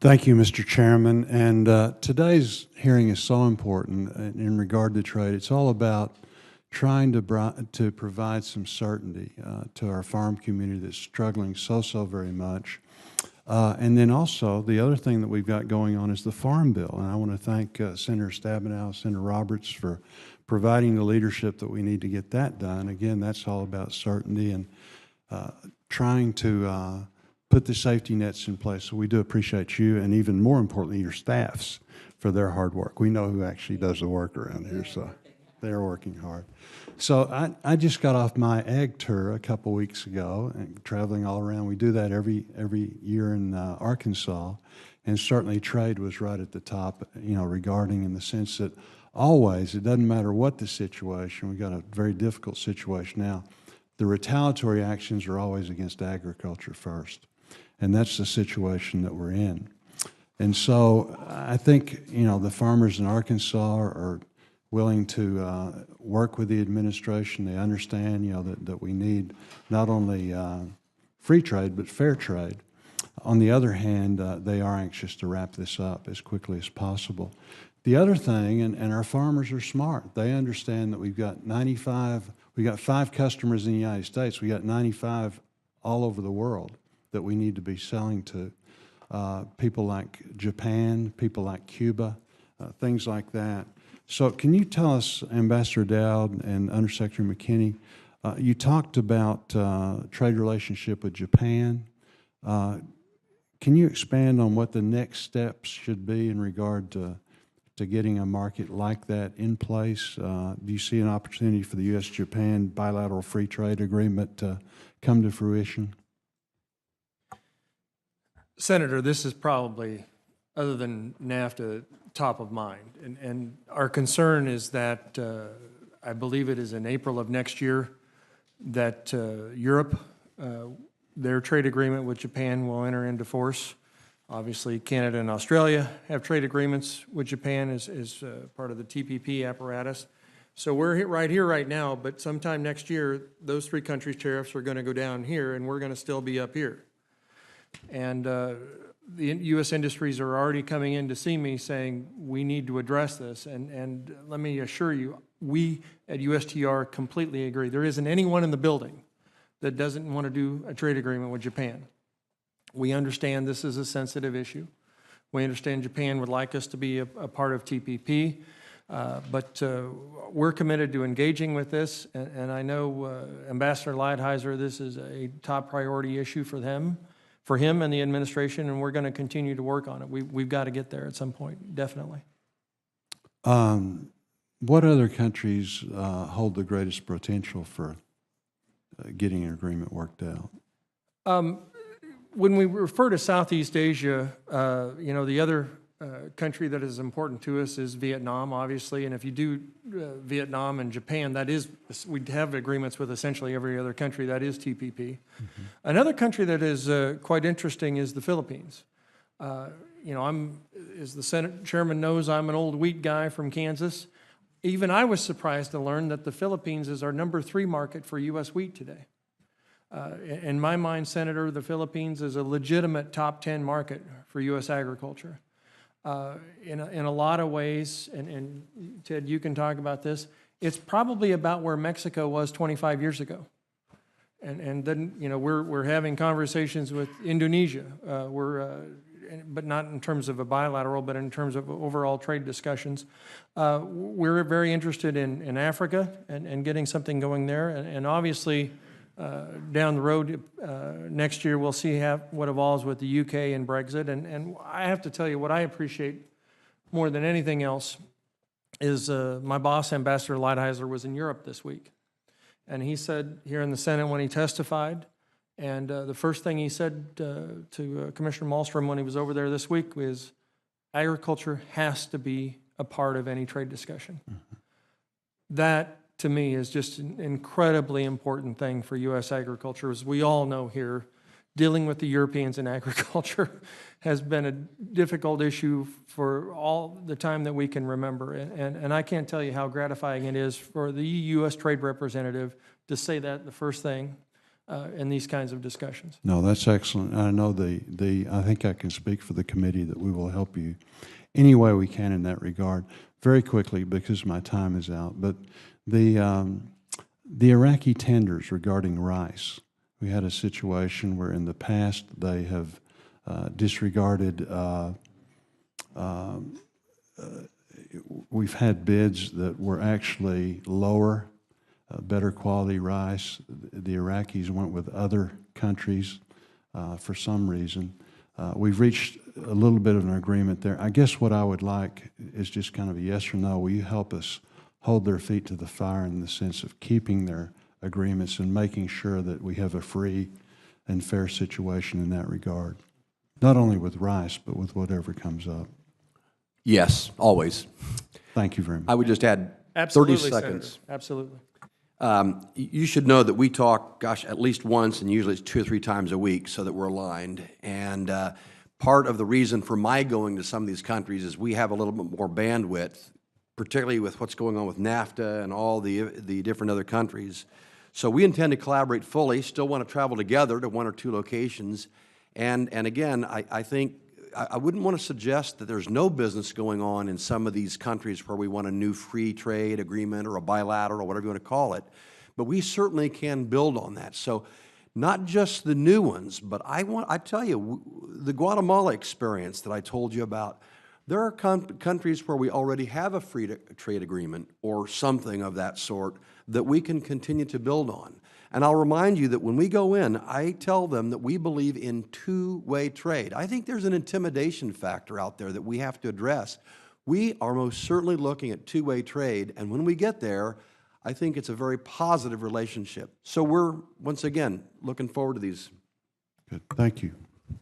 Thank you, Mr. Chairman. And today's hearing is so important in regard to trade. It's all about trying to provide some certainty to our farm community that's struggling so very much. And then also, the other thing that we've got going on is the Farm Bill. And I want to thank Senator Stabenow, Senator Roberts for providing the leadership that we need to get that done. Again, that's all about certainty and trying to put the safety nets in place. So we do appreciate you, and even more importantly, your staffs for their hard work. We know who actually does the work around here, so they're working hard. So I just got off my ag tour a couple weeks ago and traveling all around. We do that every year in Arkansas, and certainly trade was right at the top, regarding in the sense that always, it doesn't matter what the situation, we've got a very difficult situation now, the retaliatory actions are always against agriculture first. And that's the situation that we're in. And so I think, the farmers in Arkansas are willing to work with the administration. They understand, that we need not only free trade, but fair trade. On the other hand, they are anxious to wrap this up as quickly as possible. The other thing, and our farmers are smart, they understand that we've got 5 customers in the United States. We got 95 all over the world that we need to be selling to. People like Japan, people like Cuba, things like that. So can you tell us, Ambassador Dowd and Undersecretary McKinney, you talked about trade relationship with Japan. Can you expand on what the next steps should be in regard to getting a market like that in place? Do you see an opportunity for the U.S.-Japan bilateral free trade agreement to come to fruition? Senator, this is probably, other than NAFTA, top of mind. And our concern is that I believe it is in April of next year that Europe, their trade agreement with Japan will enter into force. Obviously, Canada and Australia have trade agreements with Japan as part of the TPP apparatus. So we're right here right now, but sometime next year, those 3 countries' tariffs are going to go down here, and we're going to still be up here. And the U.S. industries are already coming in to see me saying, we need to address this. And let me assure you, we at USTR completely agree. There isn't anyone in the building that doesn't want to do a trade agreement with Japan. We understand this is a sensitive issue. We understand Japan would like us to be a part of TPP, but we're committed to engaging with this, and I know Ambassador Lighthizer, this is a top priority issue for him and the administration, and we're going to continue to work on it. We've got to get there at some point, definitely. What other countries hold the greatest potential for getting an agreement worked out? When we refer to Southeast Asia, the other country that is important to us is Vietnam, obviously. And if you do Vietnam and Japan, we have agreements with essentially every other country. That is TPP. Mm-hmm. Another country that is quite interesting is the Philippines. As the Senate chairman knows, I'm an old wheat guy from Kansas. Even I was surprised to learn that the Philippines is our #3 market for U.S. wheat today. In my mind, Senator, the Philippines is a legitimate top 10 market for U.S. agriculture. In a lot of ways, and Ted, you can talk about this, it's probably about where Mexico was 25 years ago. And then, we're having conversations with Indonesia. But not in terms of a bilateral, but in terms of overall trade discussions. We're very interested in Africa and getting something going there. And obviously, down the road next year, we'll see what evolves with the UK and Brexit. And I have to tell you, what I appreciate more than anything else is my boss, Ambassador Lighthizer, was in Europe this week. And he said here in the Senate when he testified, and the first thing he said to Commissioner Malmstrom when he was over there this week was, agriculture has to be a part of any trade discussion. Mm-hmm. That, to me, is just an incredibly important thing for U.S. agriculture. As we all know here, dealing with the Europeans in agriculture has been a difficult issue for all the time that we can remember. And I can't tell you how gratifying it is for the U.S. trade representative to say that the first thing in these kinds of discussions. No, that's excellent. I know I think I can speak for the committee that we will help you any way we can in that regard. Very quickly, because my time is out, but the Iraqi tenders regarding rice, we had a situation where in the past they have disregarded, we've had bids that were actually lower, better quality rice. The Iraqis went with other countries for some reason. We've reached a little bit of an agreement there. I guess what I would like is just kind of a yes or no. Will you help us hold their feet to the fire in the sense of keeping their agreements and making sure that we have a free and fair situation in that regard? Not only with rice, but with whatever comes up. Yes, always. Thank you very much. I would just add Absolutely, 30 seconds. Senator. Absolutely. You should know that we talk, gosh, at least once, and usually it's 2 or 3 times a week so that we're aligned. And part of the reason for my going to some of these countries is we have a little bit more bandwidth, particularly with what's going on with NAFTA and all the different other countries. So we intend to collaborate fully, still want to travel together to 1 or 2 locations. And again, I think I wouldn't want to suggest that there's no business going on in some of these countries where we want a new free trade agreement or a bilateral or whatever you want to call it. But we certainly can build on that. So not just the new ones, but I tell you, the Guatemala experience that I told you about, there are countries where we already have a free trade agreement or something of that sort that we can continue to build on. And I'll remind you that when we go in, I tell them that we believe in two-way trade. I think there's an intimidation factor out there that we have to address. We are most certainly looking at two-way trade, and when we get there, I think it's a very positive relationship. So we're, once again, looking forward to these. Good. Thank you.